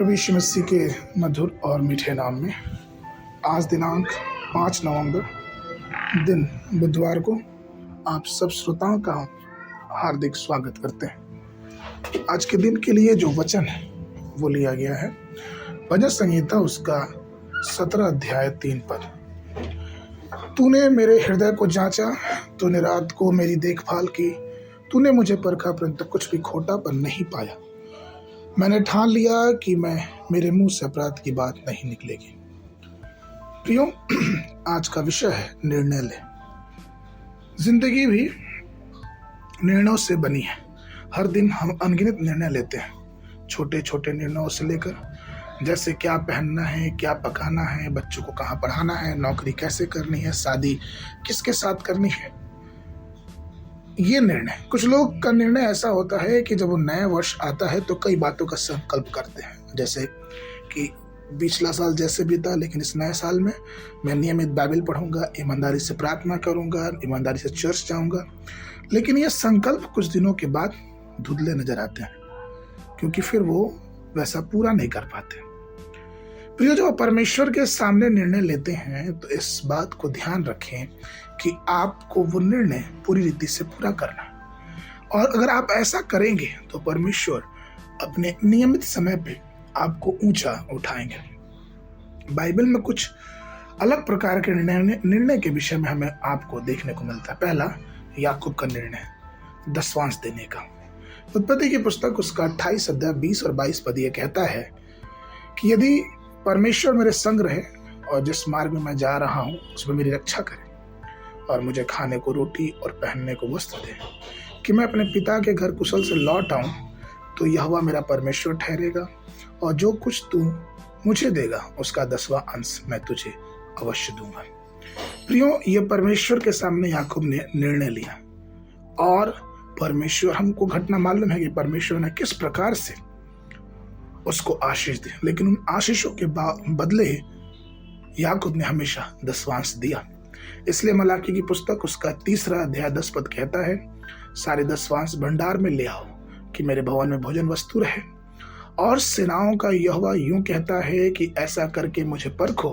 प्रभु यीशु मसीह के मधुर और मीठे नाम में आज दिनांक 5 नवंबर दिन बुधवार को आप सब श्रोताओं का हार्दिक स्वागत करते हैं। आज के दिन के लिए जो वचन है वो लिया गया है भजन संहिता उसका 17 अध्याय 3 पद। तूने मेरे हृदय को जांचा, तूने रात को मेरी देखभाल की, तूने मुझे परखा परंतु कुछ भी खोटापन नहीं पाया। मैंने ठान लिया कि मेरे मुंह से अपराध की बात नहीं निकलेगी। प्रियो, आज का विषय है निर्णय ले। जिंदगी भी निर्णयों से बनी है। हर दिन हम अनगिनत निर्णय लेते हैं, छोटे छोटे निर्णयों से लेकर जैसे क्या पहनना है, क्या पकाना है, बच्चों को कहाँ पढ़ाना है, नौकरी कैसे करनी है, शादी किसके साथ करनी है। ये निर्णय, कुछ लोग का निर्णय ऐसा होता है कि जब वो नया वर्ष आता है तो कई बातों का संकल्प करते हैं, जैसे कि पिछला साल जैसे बीता लेकिन इस नए साल में मैं नियमित बाइबल पढ़ूंगा, ईमानदारी से प्रार्थना करूंगा, ईमानदारी से चर्च जाऊंगा। लेकिन ये संकल्प कुछ दिनों के बाद धुंधले नजर आते हैं क्योंकि फिर वो वैसा पूरा नहीं कर पाते। प्रिय, जो परमेश्वर के सामने निर्णय लेते हैं तो इस बात को ध्यान रखें कि आपको वो निर्णय पूरी रीति से पूरा करना है। और अगर आप ऐसा करेंगे तो परमेश्वर अपने नियमित समय पे आपको ऊंचा उठाएंगे। बाइबल में कुछ अलग प्रकार के निर्णय के विषय में हमें आपको देखने को मिलता है। पहला, याकूब का निर्णय दशवांश देने का। उत्पत्ति की पुस्तक उसका 28 अध्याय 20 और 22 पद ये कहता है कि यदि परमेश्वर मेरे संग रहे और जिस मार्ग में मैं जा रहा हूँ उसमें मेरी रक्षा करे और मुझे खाने को रोटी और पहनने को वस्त्र दे, कि मैं अपने पिता के घर कुशल से लौट आऊं, तो यहोवा मेरा परमेश्वर ठहरेगा और जो कुछ तू मुझे देगा उसका 10वां अंश मैं तुझे अवश्य दूंगा। प्रियो, ये परमेश्वर के सामने याकूब ने निर्णय लिया और परमेश्वर, हमको घटना मालूम है कि परमेश्वर ने किस प्रकार से उसको आशीष दी, लेकिन उन आशीषों के बदले याकूब ने हमेशा दशवांश दिया। इसलिए मलाकी की पुस्तक उसका 3 अध्याय 10 पद कहता है, सारे दशवांश भंडार में ले आओ कि मेरे भवन में भोजन वस्तु रहे। और सेनाओं का यहोवा यूं कहता है कि ऐसा करके मुझे परखो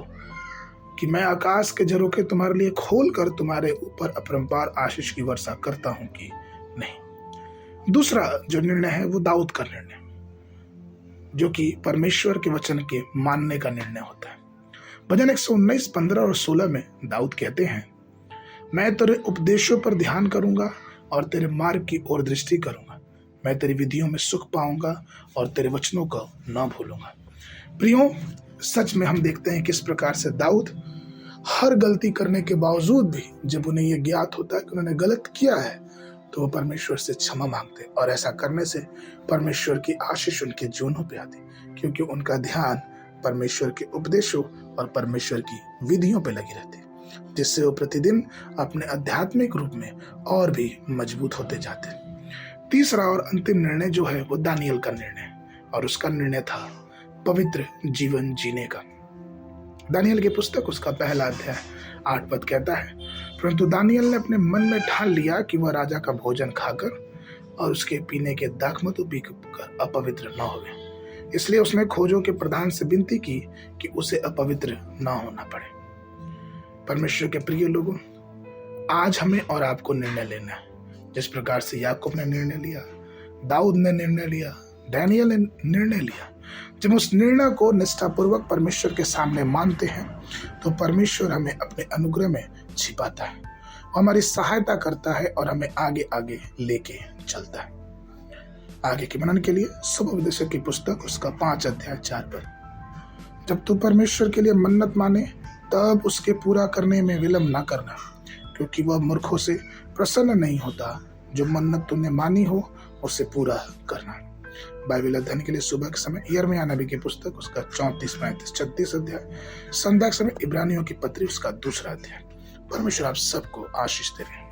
कि मैं आकाश के झरोखे तुम्हारे लिए खोल कर तुम्हारे ऊपर अपरंपार आशीष की वर्षा करता हूं कि नहीं। दूसरा जो निर्णय है वो दाऊद का निर्णय, जो कि परमेश्वर के वचन के मानने का निर्णय होता है। भजन 119, 15 और 16 में दाऊद कहते हैं, मैं तेरे उपदेशों पर ध्यान करूंगा और तेरे मार्ग की ओर दृष्टि करूंगा। मैं तेरी विधियों में सुख पाऊंगा और तेरे वचनों को न भूलूंगा। प्रियो, सच में हम देखते हैं किस प्रकार से दाऊद हर गलती करने के बावजूद भी जब उन्हें यह ज्ञात होता है कि उन्होंने गलत किया है तो वो परमेश्वर से क्षमा मांगते, और ऐसा करने से परमेश्वर की आशीष उनके जीवनों पे आती, क्योंकि उनका ध्यान परमेश्वर के उपदेशों और परमेश्वर की विधियों पे लगी रहती, जिससे वो प्रतिदिन अपने आध्यात्मिक रूप में और भी मजबूत होते जाते। तीसरा और अंतिम निर्णय जो है वो दानियल का निर्णय, और उसका निर्णय था पवित्र जीवन जीने का। दानियल की पुस्तक उसका 1 अध्याय 8 पद कहता है, परंतु दानियल ने अपने मन में ठान लिया कि वह राजा का भोजन खाकर और उसके पीने के दाखमधु पीकर अपवित्र न होवे। इसलिए उसने खोजों के प्रधान से विनती की कि उसे अपवित्र न होना पड़े। परमेश्वर के प्रिय लोगों, आज हमें और आपको निर्णय लेना है। जिस प्रकार से याकूब ने निर्णय लिया, दाऊद ने निर्णय लिया, दानियल ने निर्णय लिया, जब उस निर्णय को निष्ठापूर्वक परमेश्वर के सामने मानते हैं तो परमेश्वर हमें अपने अनुग्रह में छिपाता है, हमारी सहायता करता है और हमें आगे आगे लेके चलता है। आगे के मनन के लिए सुबोधेशक की पुस्तक उसका 5 अध्याय 4 पद। जब तू परमेश्वर के लिए मन्नत माने तब उसके पूरा करने में विलंब न करना, क्योंकि वह मूर्खों से प्रसन्न नहीं होता। जो मन्नत तूने मानी हो उसे पूरा करना। बाइबल अध्ययन के लिए सुबह के समय यिर्मयाह नबी की पुस्तक उसका 34, 35, 36 अध्याय, संध्या के समय इब्रानियों की पत्री उसका 2 अध्याय। परमेश्वर आप सबको आशीष देवे।